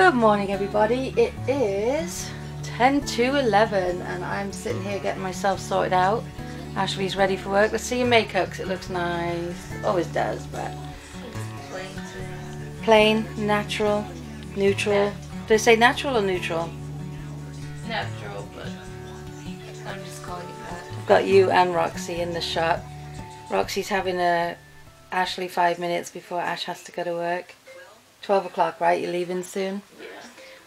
Good morning, everybody. It is 10 to 11 and I'm sitting here getting myself sorted out. Ashley's ready for work. Let's see your makeup because it looks nice. Always does, but plain, natural, neutral. Yeah. Did I say natural or neutral? Natural, but I'm just calling it that. I've got you and Roxy in the shot. Roxy's having a Ashley 5 minutes before Ash has to go to work. 12 o'clock, right? You're leaving soon? Yeah.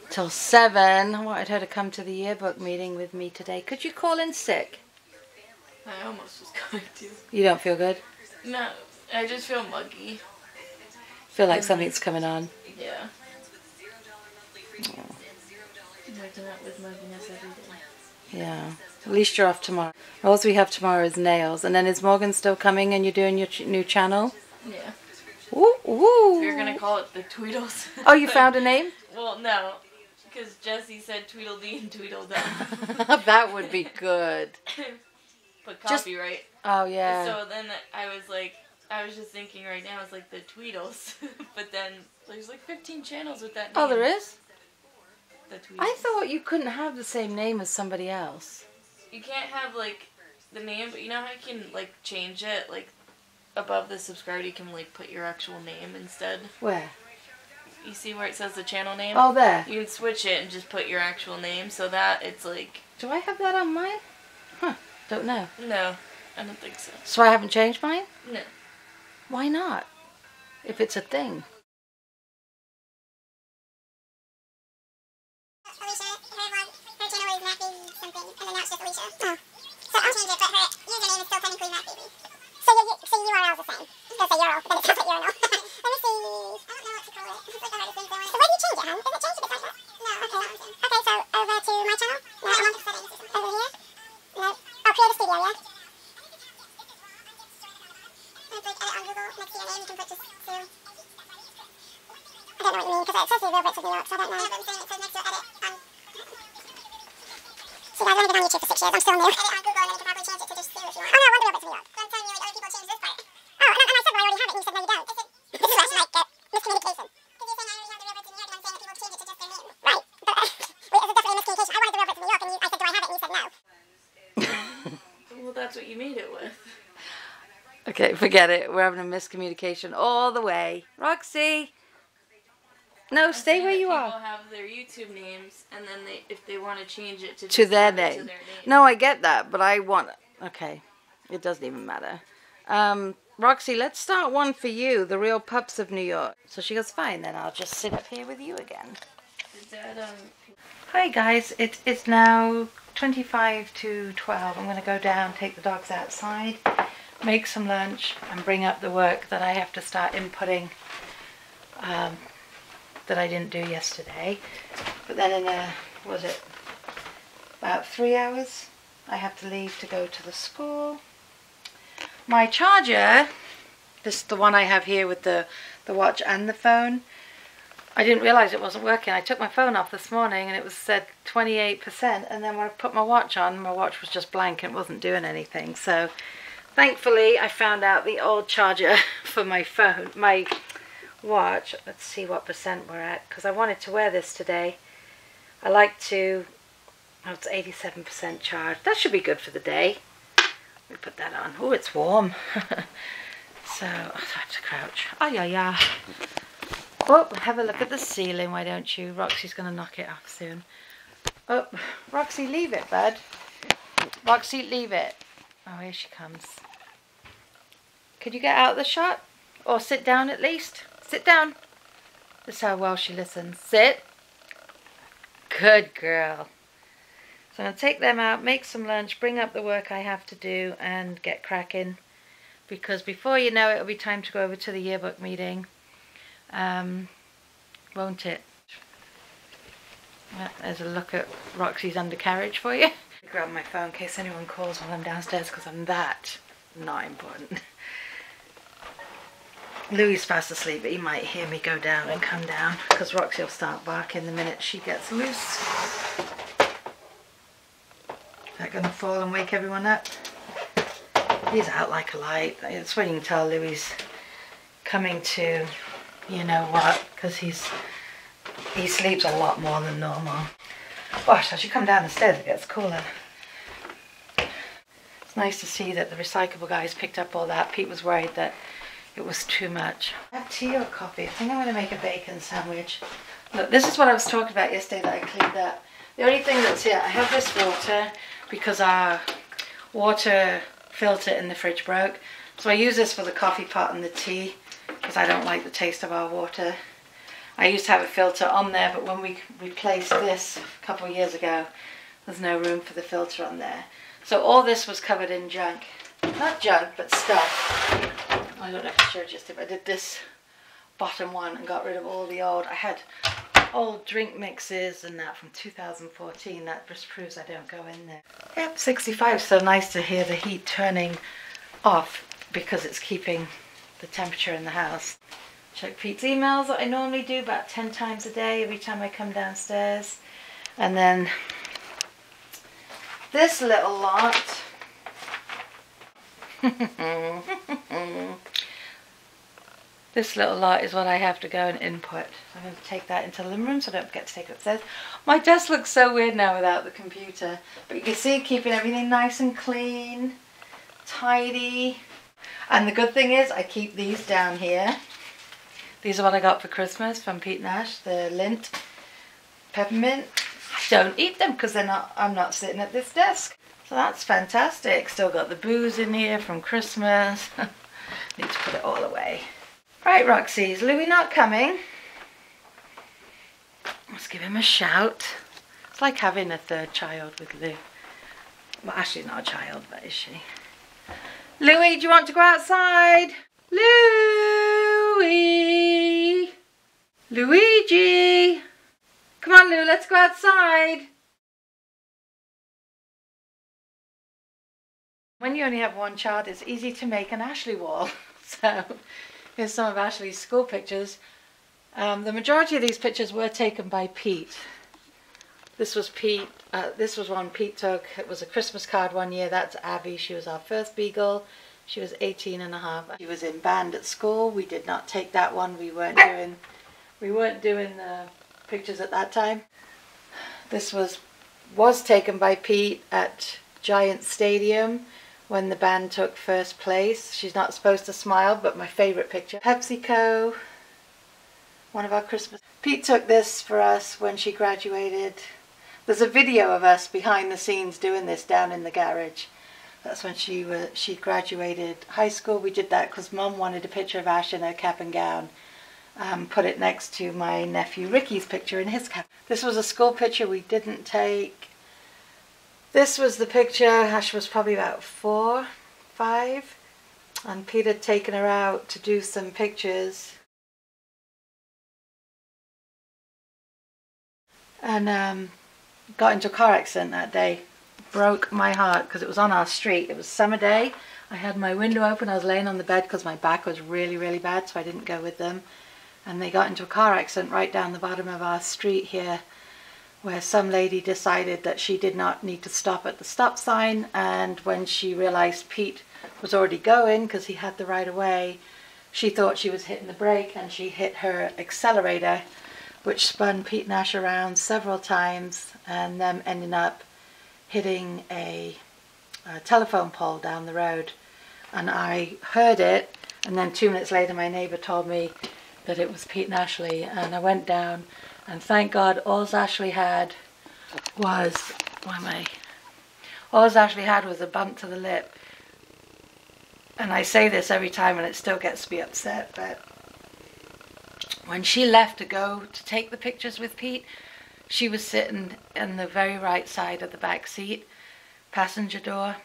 Till 7. I wanted her to come to the yearbook meeting with me today. Could you call in sick? I almost was going to. You don't feel good? No, I just feel muggy. Feel like something's coming on? Yeah. Oh. I'm waking up with mugginess every day. Yeah. At least you're off tomorrow. All we have tomorrow is nails. And then is Morgan still coming and you're doing your new channel? Yeah. Ooh, ooh. We were going to call it the Tweedles. Oh, you found a name? Well, no. Because Jessie said Tweedledee and Tweedledum. That would be good. But copyright. Oh, yeah. So then I was just thinking right now, it's like the Tweedles. But then there's like 15 channels with that name. Oh, there is? The Tweedles. I thought you couldn't have the same name as somebody else. You can't have like the name, but you know how you can like change it? Like above the subscribe, you can like put your actual name instead. Where? You see where it says the channel name? Oh, there. You can switch it and just put your actual name so that it's like... Do I have that on mine? Huh. Don't know. No, I don't think so. So I haven't changed mine? No. Why not? If it's a thing. Alicia, her channel is Mac Baby something, and then now it's just Alicia. Oh. So I'll change it, but her username is still technically Mac Baby. So your URL is the same. I was going to say URL, but it sounds like URL. Let me see. I don't know what to call it. This is like the hardest thing going. So where do you change it, hon? Does it change if it's like that? No. Okay. Okay, so over to my channel? No, I'm on the settings. Over here? No. Oh, create a studio, yeah? It's like edit on Google. Next to your name, you can put just Sue. I don't know what you mean, because it says the Real Bricks of New York, so I don't know. Yeah, but I'm saying it says next to edit on... So guys, I've only been on YouTube for 6 years. I'm still new. Edit on Google, and then you can probably change it to just Sue if you want. Oh no, I want the Real Bricks of New York. So I'm telling you, like, other people change this part. Oh, and I said, well, I already have it, and you said, no, you don't. This is where I should, like, get miscommunication. Because you're saying I already have the Real Bricks of New York, and I'm saying that people change it to just their name. Right. But, wait, this is definitely a miscommunication. I wanted the Real Bricks of New York, and I said, do I have it, and you said no. Well, that's what you made it with. Okay, forget it. We're having a miscommunication all the way. Roxy! No, stay where you are. People have their YouTube names, and then if they want to change it To their name. No, I get that, but I want... Okay, it doesn't even matter. Roxy, let's start one for you, the Real Pups of New York. So she goes, fine, then I'll just sit up here with you again. Is that, Hi guys, it's now 25 to 12. I'm going to go down, take the dogs outside, make some lunch, and bring up the work that I have to start inputting that I didn't do yesterday. But then in was it about 3 hours, I have to leave to go to the school. My charger, this is the one I have here with the watch and the phone, I didn't realize it wasn't working. I took my phone off this morning and it was said 28%, and then when I put my watch on, my watch was just blank and it wasn't doing anything. So thankfully I found out the old charger for my phone, my watch. Let's see what percent we're at, because I wanted to wear this today. I like to, oh, it's 87% charged. That should be good for the day. Let me put that on. Oh, it's warm. So I have to crouch. Oh yeah, yeah. Oh, have a look at the ceiling, why don't you? Roxy's going to knock it off soon. Oh, Roxy, leave it, bud. Roxy, leave it. Oh, here she comes. Could you get out of the shot? Or sit down at least? Sit down. This is how well she listens. Sit. Good girl. So I'm going to take them out, make some lunch, bring up the work I have to do, and get cracking. Because before you know it, it'll be time to go over to the yearbook meeting. Won't it? Well, there's a look at Roxy's undercarriage for you. Grab my phone in case anyone calls while I'm downstairs, because I'm that not important. Louis is fast asleep, but he might hear me go down and come down, because Roxy will start barking the minute she gets loose. Is that going to fall and wake everyone up? He's out like a light. That's when you can tell Louis coming to you know what, because he's He sleeps a lot more than normal. Gosh, as you come down the stairs it gets cooler. It's nice to see that the recyclable guys picked up all that. Pete was worried that it was too much. Have tea or coffee? I think I'm going to make a bacon sandwich. Look, this is what I was talking about yesterday that I cleaned up. The only thing that's here, I have this water because our water filter in the fridge broke. So I use this for the coffee pot and the tea because I don't like the taste of our water. I used to have a filter on there, but when we replaced this a couple of years ago, there's no room for the filter on there. So all this was covered in junk. Not junk, but stuff. I don't know if I showed you, but I did this bottom one and got rid of all the old. I had old drink mixes and that from 2014. That just proves I don't go in there. Yep, 65. So nice to hear the heat turning off because it's keeping the temperature in the house. Check Pete's emails that I normally do about 10 times a day every time I come downstairs. And then this little lot. This little lot is what I have to go and input. I'm going to take that into the living room so I don't forget to take it upstairs. My desk looks so weird now without the computer. But you can see keeping everything nice and clean, tidy. And the good thing is I keep these down here. These are what I got for Christmas from Pete Nash, the lint peppermint. I don't eat them because I'm not sitting at this desk. So that's fantastic. Still got the booze in here from Christmas. Need to put it all away. Right, Roxy, is Louie not coming? Let's give him a shout. It's like having a third child with Lou. Well, Ashley's not a child, but is she? Louie, do you want to go outside? Louie! Luigi! Come on, Lou, let's go outside. When you only have one child, it's easy to make an Ashley wall. So here's some of Ashley's school pictures. The majority of these pictures were taken by Pete. This was Pete. This was one Pete took. It was a Christmas card one year. That's Abby. She was our first beagle. She was 18 and a half. She was in band at school. We did not take that one. We weren't doing the pictures at that time. This was taken by Pete at Giant Stadium when the band took first place. She's not supposed to smile, but my favorite picture. PepsiCo, one of our Christmas. Pete took this for us when she graduated. There's a video of us behind the scenes doing this down in the garage. That's when she graduated high school. We did that because Mum wanted a picture of Ash in her cap and gown. Put it next to my nephew Ricky's picture in his cap. This was a school picture we didn't take. This was the picture. Ash was probably about 4, 5, and Pete had taken her out to do some pictures. And got into a car accident that day. Broke my heart because it was on our street. It was summer day. I had my window open. I was laying on the bed because my back was really, really bad, so I didn't go with them. And they got into a car accident right down the bottom of our street here, where some lady decided that she did not need to stop at the stop sign, and when she realized Pete was already going because he had the right of way, she thought she was hitting the brake and she hit her accelerator, which spun Pete Nash around several times and them ending up hitting a telephone pole down the road. And I heard it, and then 2 minutes later my neighbour told me that it was Pete and Ashley, and I went down, and thank God all Ashley had was, all Ashley had was a bump to the lip. And I say this every time and it still gets me upset, but when she left to go to take the pictures with Pete, she was sitting in the very right side of the back seat, passenger door,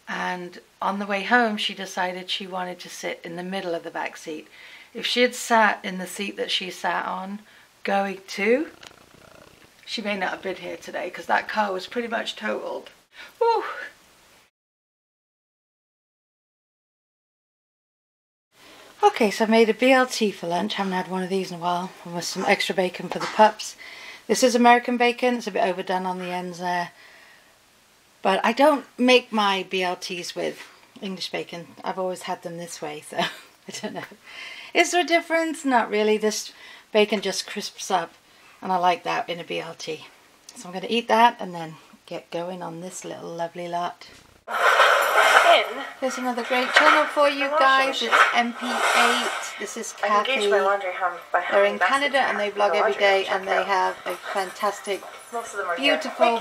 and on the way home she decided she wanted to sit in the middle of the back seat. If she had sat in the seat that she sat on going to, she may not have been here today because that car was pretty much totaled. Whew. Okay, so I made a BLT for lunch. Haven't had one of these in a while, with some extra bacon for the pups. This is American bacon. It's a bit overdone on the ends there. But I don't make my BLTs with English bacon. I've always had them this way, so I don't know. Is there a difference? Not really. This Bacon just crisps up, and I like that in a BLT. So I'm going to eat that and then get going on this little lovely lot. Here's another great channel for you guys. It's MP8. This is Kathy. They're in Canada and they vlog every day, and they have a fantastic, beautiful,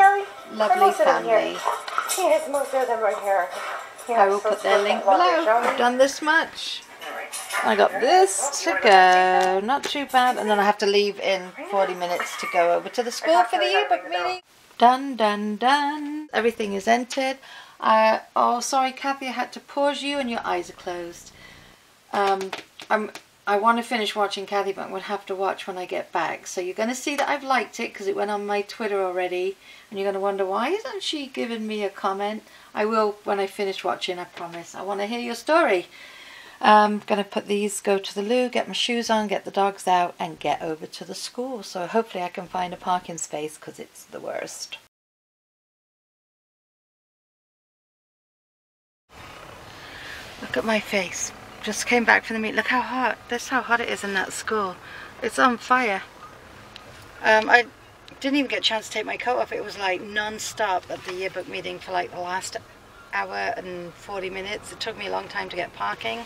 lovely family. Yes, most of them are here. I will put their link below. I've done this much. I got this to go. Not too bad. And then I have to leave in 40 minutes to go over to the school for the yearbook meeting. Done, done, done. Everything is entered. Oh, sorry, Kathy, I had to pause you and your eyes are closed. I want to finish watching Kathy, but I'm going to have to watch when I get back. So you're going to see that I've liked it because it went on my Twitter already. And you're going to wonder, why isn't she giving me a comment? I will when I finish watching, I promise. I want to hear your story. I'm going to put these, go to the loo, get my shoes on, get the dogs out, and get over to the school. So hopefully I can find a parking space because it's the worst. Look at my face. Just came back from the meet. Look how hot. That's how hot it is in that school. It's on fire. I didn't even get a chance to take my coat off. It was like non-stop at the yearbook meeting for like the last hour and 40 minutes. It took me a long time to get parking.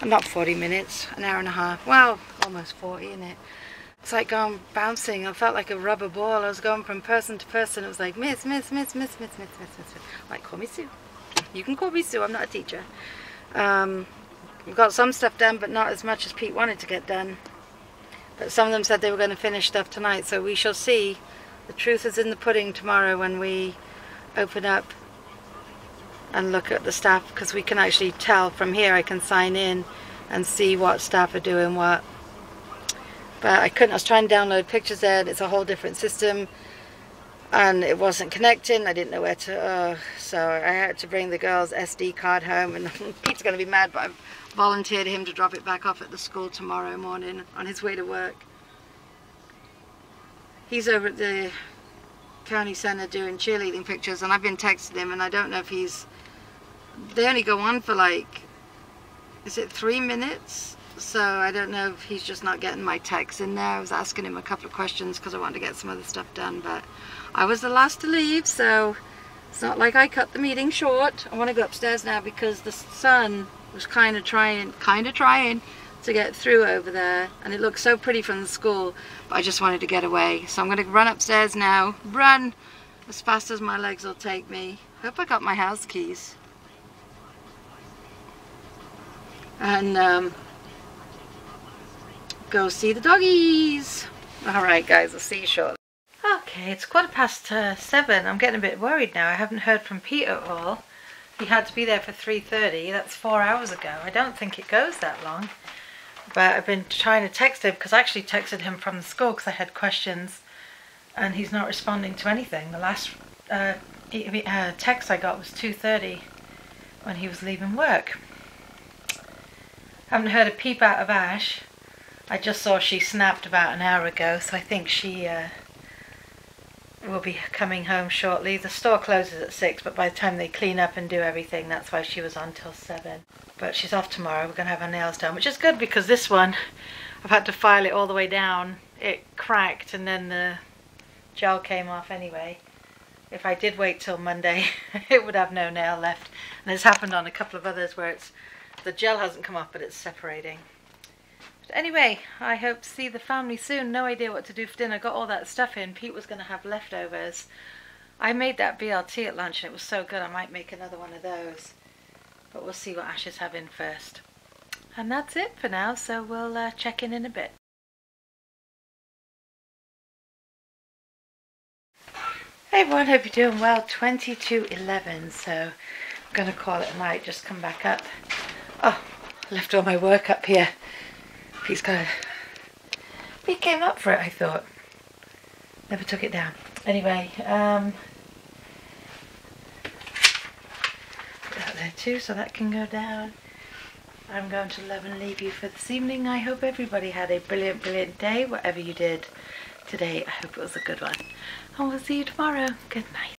Not 40 minutes, an hour and a half. Well, almost 40, isn't it? It's like going bouncing. I felt like a rubber ball. I was going from person to person. It was like, miss. Like, call me Sue. You can call me Sue. I'm not a teacher. We've got some stuff done, but not as much as Pete wanted to get done. But some of them said they were going to finish stuff tonight, so we shall see. The truth is in the pudding tomorrow when we open up and look at the staff, because we can actually tell from here. I can sign in and see what staff are doing what. But I couldn't. I was trying to download pictures there, and it's a whole different system. And it wasn't connecting. I didn't know where to, so I had to bring the girl's SD card home, and Pete's going to be mad, but I've volunteered him to drop it back off at the school tomorrow morning on his way to work. He's over at the county centre doing cheerleading pictures, and I've been texting him, and I don't know if he's, they only go on for like, is it 3 minutes? So I don't know if he's just not getting my text in there. I was asking him a couple of questions because I wanted to get some other stuff done, but I was the last to leave, so it's not like I cut the meeting short. I want to go upstairs now because the sun was kind of trying to get through over there, and it looks so pretty from the school, but I just wanted to get away. So I'm going to run upstairs now, run as fast as my legs will take me. Hope I got my house keys. And go see the doggies. Alright guys, I'll see you shortly. Okay, it's 7:15. I'm getting a bit worried now. I haven't heard from Pete at all. He had to be there for 3:30. That's 4 hours ago. I don't think it goes that long. But I've been trying to text him, because I actually texted him from the school because I had questions, and he's not responding to anything. The last text I got was 2:30 when he was leaving work. I haven't heard a peep out of Ash. I just saw she snapped about an hour ago, so I think she will be coming home shortly. The store closes at 6, but by the time they clean up and do everything, that's why she was on till 7. But she's off tomorrow. We're going to have her nails done, which is good because this one, I've had to file it all the way down. It cracked and then the gel came off anyway. If I did wait till Monday, it would have no nail left. And it's happened on a couple of others where the gel hasn't come off, but it's separating. Anyway, I hope to see the family soon. No idea what to do for dinner. Got all that stuff in. Pete was going to have leftovers. I made that BLT at lunch and it was so good. I might make another one of those. But we'll see what Ash is having first. And that's it for now, so we'll check in a bit. Hey everyone, hope you're doing well. 20 to 11, so I'm going to call it a night. Just come back up. Oh, I left all my work up here. He's got he came up for it, I thought. Never took it down. Anyway, put that there too, so that can go down. I'm going to love and leave you for this evening. I hope everybody had a brilliant, brilliant day. Whatever you did today, I hope it was a good one. And we'll see you tomorrow. Good night.